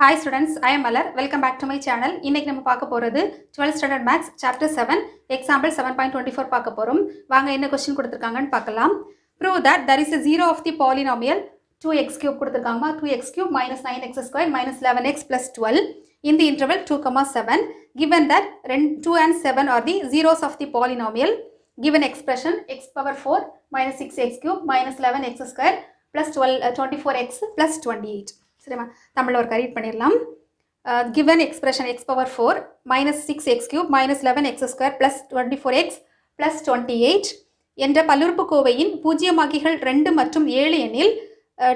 Hi students, I am Malar. Welcome back to my channel. இன்னைக்கு நம்ம பார்க்க போறது 12th standard maths chapter-7 example 7.24 பார்க்க போறோம். வாங்க என்ன क्वेश्चन கொடுத்திருக்காங்கன்னு பார்க்கலாம். Prove that there is a zero of the polynomial 2x cube கொடுத்திருக்காங்க. 2x cube minus 9x square minus 11x plus 12 in the interval 2, 7. Given that 2 and 7 are the zeros of the polynomial, given expression x power 4 minus 6x cube minus 11x square plus 24x plus 28. சரிமா தமிழ்ல ஒரு read பண்ணிரலாம். given expression x power 4 minus 6x cube minus 11x square plus 24x plus 28 என்ற பல்லுறுப்புக்கோவையின் பூஜ்ஜியமாக்கிகள் 2 மற்றும் 7 எனில்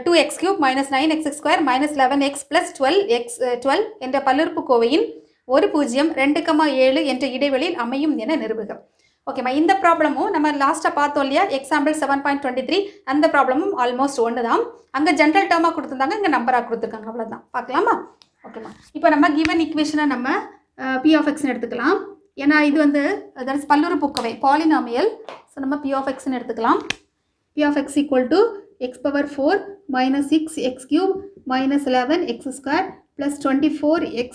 2x cube minus 9x square minus 11x plus 12 என்ற பல்லுறுப்புக்கோவையின் ஒரு பூஜ்ஜியம் 2,7 என்ற இடைவெளியில் அமையும் என நிரூபிக்க. ஓகேமா, இந்த ப்ராப்ளமும் நம்ம லாஸ்ட்டாக பார்த்தோம் இல்லையா, எக்ஸாம்பிள் 7.23, அந்த ப்ராப்ளமும் ஆல்மோஸ்ட் ஒன்று தான். அங்கே ஜென்ரல் டேர்மாக கொடுத்துருந்தாங்க, இங்கே நம்பராக கொடுத்துருக்காங்க, அவ்வளோதான். பார்க்கலாமா? ஓகேம்மா, இப்போ நம்ம கிவன் ஈக்குவேஷனை நம்ம பி ஆஃப் எக்ஸ்னு எடுத்துக்கலாம். ஏன்னா இது வந்து தட்ஸ் பல்லுறுப்புக்கோவை பாலினாமியல். ஸோ நம்ம பி ஆஃப் எக்ஸ்னு எடுத்துக்கலாம். P of X equal to X power 4 minus 6x cube minus 11x square plus 24x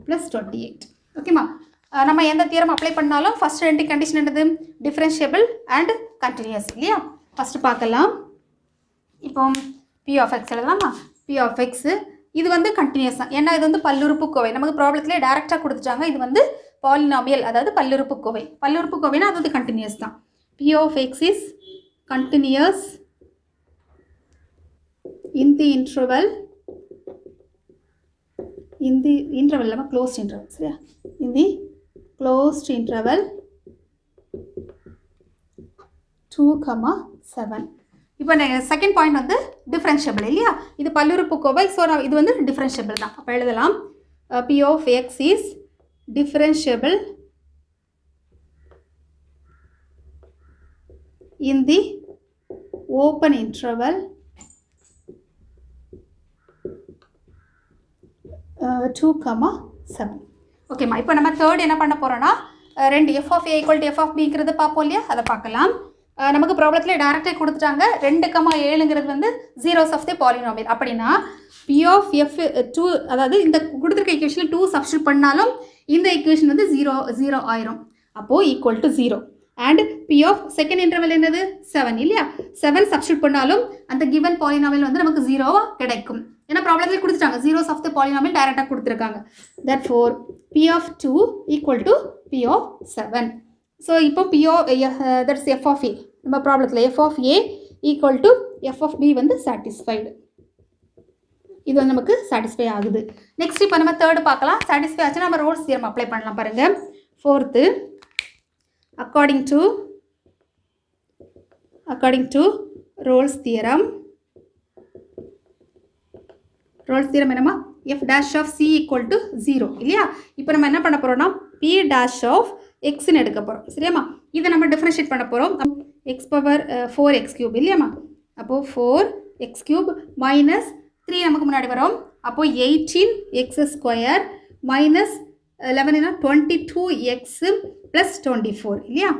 plus 28. ஓகேம்மா, நம்ம எந்த தியரம் அப்ளை பண்ணாலும் ஃபஸ்ட் ரெண்டு கண்டிஷன் என்னது? டிஃபரன்ஷியபிள் அண்ட் கண்டினியூஸ் இல்லையா? ஃபஸ்ட்டு பார்க்கலாம். இப்போ பி ஆஃப் எக்ஸ் எழுதலாமா? பி ஆஃப் எக்ஸு இது வந்து கண்டினியூஸ் தான். ஏன்னா இது வந்து பல்லுறுப்புக்கோவை. நமக்கு ப்ராப்ளத்திலே டேரெக்டாக கொடுத்துட்டாங்க. இது வந்து பாலினாமியல், அதாவது பல்லுறுப்புக்கோவை. பல்லுறுப்புக்கோவைனா அது வந்து கண்டினியூஸ் தான். P of X is continuous in the interval இல்லாமல் க்ளோஸ்ட் இன்டர்வல். சரியா? In the closed interval 2, 7. இப்போ செகண்ட் பாயிண்ட் வந்து டிஃபரன்ஷியபிள் இல்லையா? இது பல்லுறுப்புக்கோவை. ஸோ இது வந்து டிஃபரன்ஷியபிள் தான். அப்போ எழுதலாம் P of X is differentiable in the open interval 2, 7. ஓகேம்மா, இப்போ நம்ம தேர்ட் என்ன பண்ண போகிறோன்னா ரெண்டு f of a equal to f of பிங்கிறது பார்ப்போம் இல்லையா? அதை பார்க்கலாம். நமக்கு ப்ராப்ளத்தில் டேரெக்டாக கொடுத்துட்டாங்க. 2,7ங்கிறது வந்து ஜீரோஸ் ஆஃப் தி பாலினாமியல். அப்படின்னா பி ஆஃப் எஃப் 2, அதாவது இந்த கொடுத்துருக்க ஈக்குவேஷனில் 2 சப்ஸ்டியூட் பண்ணாலும் இந்த ஈக்குவேஷன் வந்து 0 ஆயிரும். அப்போது equal to 0. And P of second interval என்னது? 7 இல்லையா? 7 சப்ஸ்டியூட் பண்ணாலும் அந்த கிவன் பாலினாமியல் வந்து நமக்கு 0 கிடைக்கும். ஏன்னா ப்ராப்ளத்தில் கொடுத்துட்டாங்க, ஜீரோஸ் ஆஃப் த பாலினாமியல் டைரெக்டாக கொடுத்துருக்காங்க. therefore p of 2 equal to p of 7. So இப்போ p of that's f of a. நம்ம ப்ராப்ளத்தில் f of a equal to f of b வந்து சாட்டிஸ்ஃபைடு. இது வந்து நமக்கு சாட்டிஸ்ஃபை ஆகுது. நெக்ஸ்ட் இப்போ நம்ம தேர்டு பார்க்கலாம். சாட்டிஸ்ஃபை ஆச்சுன்னா நம்ம ரோல்ஸ் தியரம் அப்ளை பண்ணலாம். பாருங்கள், fourth according to Rolle's theorem என்னமா? f dash of c equal to 0 இல்லையா? இப்போ நம்ம என்ன பண்ண போகிறோம்னா p dash of xன்னு எடுக்க போகிறோம். சரியாம்மா? இதை நம்ம டிஃபரன்ஷியேட் பண்ண போகிறோம். x பவர் 4x cube இல்லையாம்மா? அப்போது 4x cube minus 3 நமக்கு முன்னாடி வரும். அப்போது 18x square minus 11 22x plus 24 இல்லையா?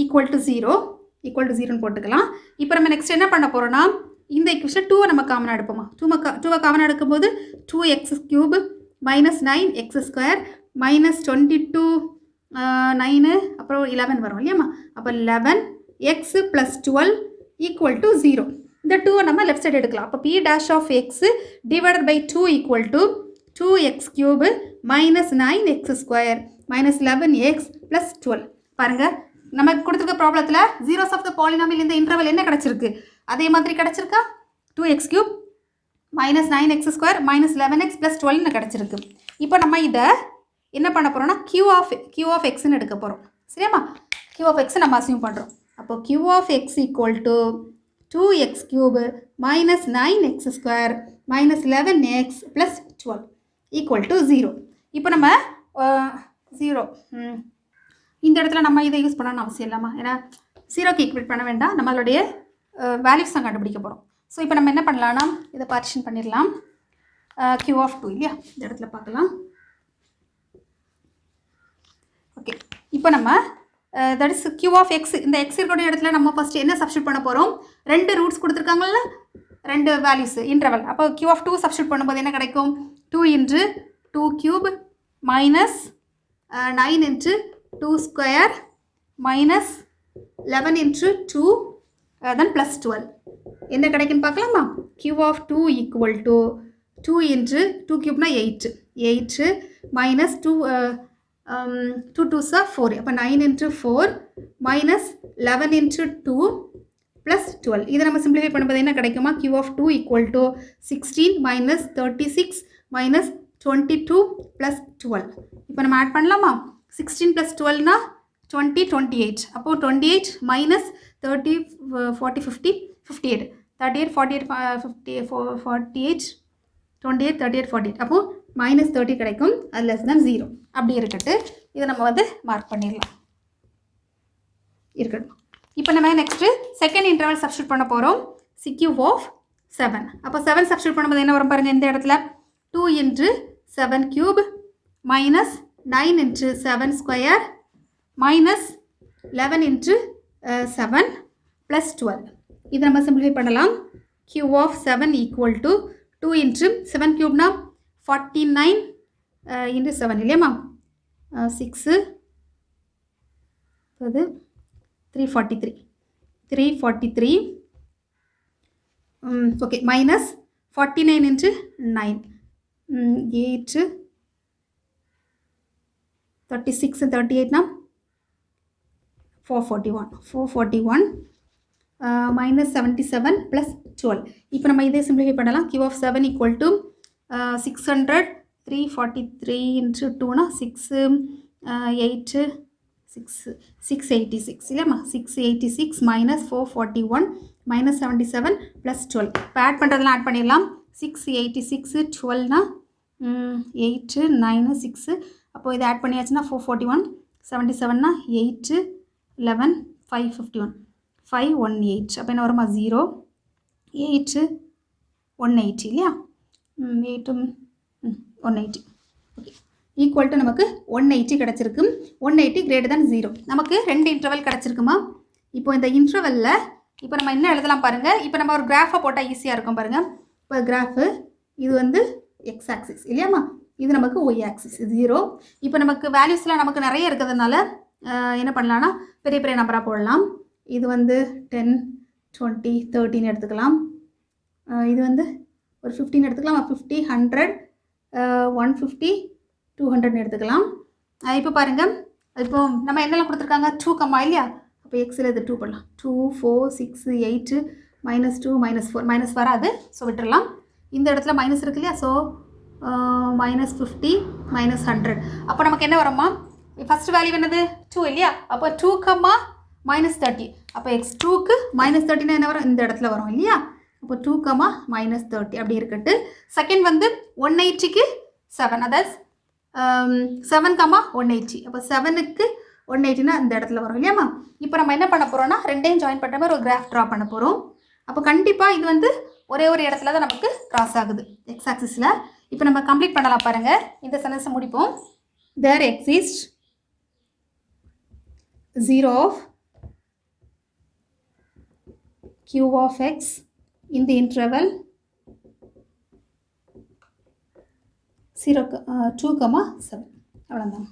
ஈக்குவல் டு 0ன்னு போட்டுக்கலாம். இப்போ நம்ம நெக்ஸ்ட் என்ன பண்ண போகிறோன்னா இந்த ஈக்குவேஷன் 2 நம்ம காமனாக எடுப்போமா? 2 காமனாக எடுக்கும்போது 2x cube minus 9x square minus 22 9 அப்புறம் 11 வரும் இல்லையாம்மா? அப்போ 11x plus 12 ஈக்குவல் டு 0. இந்த 2 நம்ம லெஃப்ட் சைடு எடுக்கலாம். அப்போ p dash of x divided by 2 equal to 2x cube minus 9x square minus 11x plus 12. பாருங்கள், நமக்கு கொடுத்துருக்க ப்ராப்ளத்தில் ஜீரோஸ் ஆஃப் த பாலினாமியல் இந்த இன்டர்வல் என்ன கிடச்சிருக்கு? அதே மாதிரி கிடச்சிருக்கா? 2x cube minus 9x square minus 11x plus 12னு கிடச்சிருக்கு. இப்போ நம்ம இதை என்ன பண்ண போகிறோம்னா q of xன்னு எடுக்க போகிறோம். சரியாம்மா? q of x நம்ம அசியூம் பண்ணுறோம். அப்போ q of x equal to 2x cube minus 9x square minus 11x plus 12 equal to 0. இப்போ நம்ம 0 இந்த இடத்துல நம்ம இதை யூஸ் பண்ணணும்னு அவசியம் இல்லாமா? ஏன்னா 0க்கு ஈக்குவேட் பண்ண வேண்டாம், நம்மளுடைய வேல்யூஸ் தான் கண்டுபிடிக்க போகிறோம். ஸோ இப்போ நம்ம என்ன பண்ணலான்னா இதை பார்ட்டிஷன் பண்ணிடலாம். q of 2 இல்லையா? இந்த இடத்துல பார்க்கலாம். ஓகே, இப்போ நம்ம that is q of x. இந்த x இருக்கக்கூடிய இடத்துல நம்ம ஃபஸ்ட்டு என்ன சப்ஸ்டியூட் பண்ண போகிறோம்? 2 ரூட்ஸ் கொடுத்துருக்காங்கல்ல, 2 வேல்யூஸ் இன்டர்வல். அப்போ q of 2 சப்ஸ்டியூட் பண்ணும்போது என்ன கிடைக்கும்? 2 into 2 cube minus 9 into 2 square minus 11 into 2 then plus 12. என்ன கிடைக்குன்னு பார்க்கலாமா? Q of 2 equal to 2 into 2 cube na 8. 8 minus 2 2 2s are 4. அப்போ 9 into 4 minus 11 into 2 plus 12. இதை நம்ம simplify பண்ணும்போது என்ன கிடைக்குமா? Q of 2 equal to 16 minus 36 minus 22 plus 12. இப்போ நம்ம add பண்ணலாமா? 16 plus 12 na 20 28. அப்போ 28 minus 30 40 50 58. 38 48 48 28 38 48. அப்போ minus 30 கிடைக்கும். அது less than 0. அப்படி இருக்கட்டு. இதை நம்ம வந்து மார்க் பண்ணிடலாம். இருக்கட்டும். இப்போ நம்ம நெக்ஸ்ட்டு செகண்ட் இன்டர்வல் சப்ஸ்டியூட் பண்ண போகிறோம். cube of 7. அப்போ 7 சப்ஸ்டியூட் பண்ணும்போது என்ன வரும் பாருங்கள் இந்த இடத்துல 2 into 7 cube minus 9 into 7 square minus 11 into 7 plus 12. இதை நம்ம சிம்பிளிஃபை பண்ணலாம். Q of 7 equal to 2 into 7 cube na 49 into 7 இல்லையாமா 6 அது 343 okay minus 49 into 9 8 36 and 38 na 441 minus 77 plus 12. இப்போ நம்ம இதே சிம்பிளிஃபை பண்ணலாம். Q of 7 equal to 600 343 into 2 na 6 8 686 இல்லையாம்மா 686 minus 441 minus 77 plus 12. இப்போ ஆட் பண்ணுறதுலாம் ஆட் பண்ணிடலாம். 686 12 8 9 6. அப்போ இதை ஆட் பண்ணியாச்சுன்னா 441 77 8 11 551 518. அப்போ என்ன வருமா 0 8 180 இல்லையா 8 180. ஓகே ஈக்குவல் டு நமக்கு 180 கிடச்சிருக்கு. 180 greater than 0. நமக்கு ரெண்டு இன்டர்வல் கிடச்சிருக்குமா? இப்போ இந்த இன்டர்வலில் இப்போ நம்ம என்ன எழுதலாம் பாருங்கள். இப்போ நம்ம ஒரு கிராஃபை போட்டால் ஈஸியாக இருக்கும் பாருங்கள். இப்போ கிராஃபு இது வந்து எக்ஸ் ஆக்சிஸ் இல்லையாம்மா இது நமக்கு ஒய் ஆக்சிஸ் 0. இப்போ நமக்கு வேல்யூஸ்லாம் நமக்கு நிறைய இருக்கிறதுனால என்ன பண்ணலான்னா பெரிய பெரிய நம்பராக போடலாம். இது வந்து 10 20 13 எடுத்துக்கலாம். இது வந்து ஒரு 15 எடுத்துக்கலாம். 50 100 150 200 எடுத்துக்கலாம். இப்போ பாருங்கள் இப்போ நம்ம என்னெல்லாம் கொடுத்துருக்காங்க 2 கம்மா இல்லையா அப்போ எக்ஸில் இது 2 பண்ணலாம் 2 4 6 8 -2 -4 மைனஸ் வராது ஸோ விட்டுடலாம். இந்த இடத்துல மைனஸ் இருக்கு இல்லையா ஸோ -50 -100. அப்போ நமக்கு என்ன வரும்மா ஃபஸ்ட் வேல்யூ என்னது 2 இல்லையா அப்போ 2 கம்மா -30. அப்போ x2க்கு -30னா என்ன வரும் இந்த இடத்துல வரும் இல்லையா அப்போ 2 கம்மா -30 அப்படி இருக்கட்டு. செகண்ட் வந்து 180க்கு 7 அதாவது 7 கம்மா 180. அப்போ 7க்கு 180னா இந்த இடத்துல வரும் இல்லையாம்மா. இப்போ நம்ம என்ன பண்ண போகிறோம்னா ரெண்டையும் ஜாயின் பண்ணுற மாதிரி ஒரு கிராஃப் ட்ரா பண்ண போகிறோம். அப்போ கண்டிப்பாக இது வந்து ஒரே ஒரு இடத்துல தான் நமக்கு கிராஸ் ஆகுது எக்ஸ் ஆக்சிஸில். இப்போ நம்ம கம்ப்ளீட் பண்ணலாம் பாருங்கள். இந்த சென்டென்ஸை முடிப்போம். There exist 0 of q of x in the interval 2, 7 அவ்வளோதான்.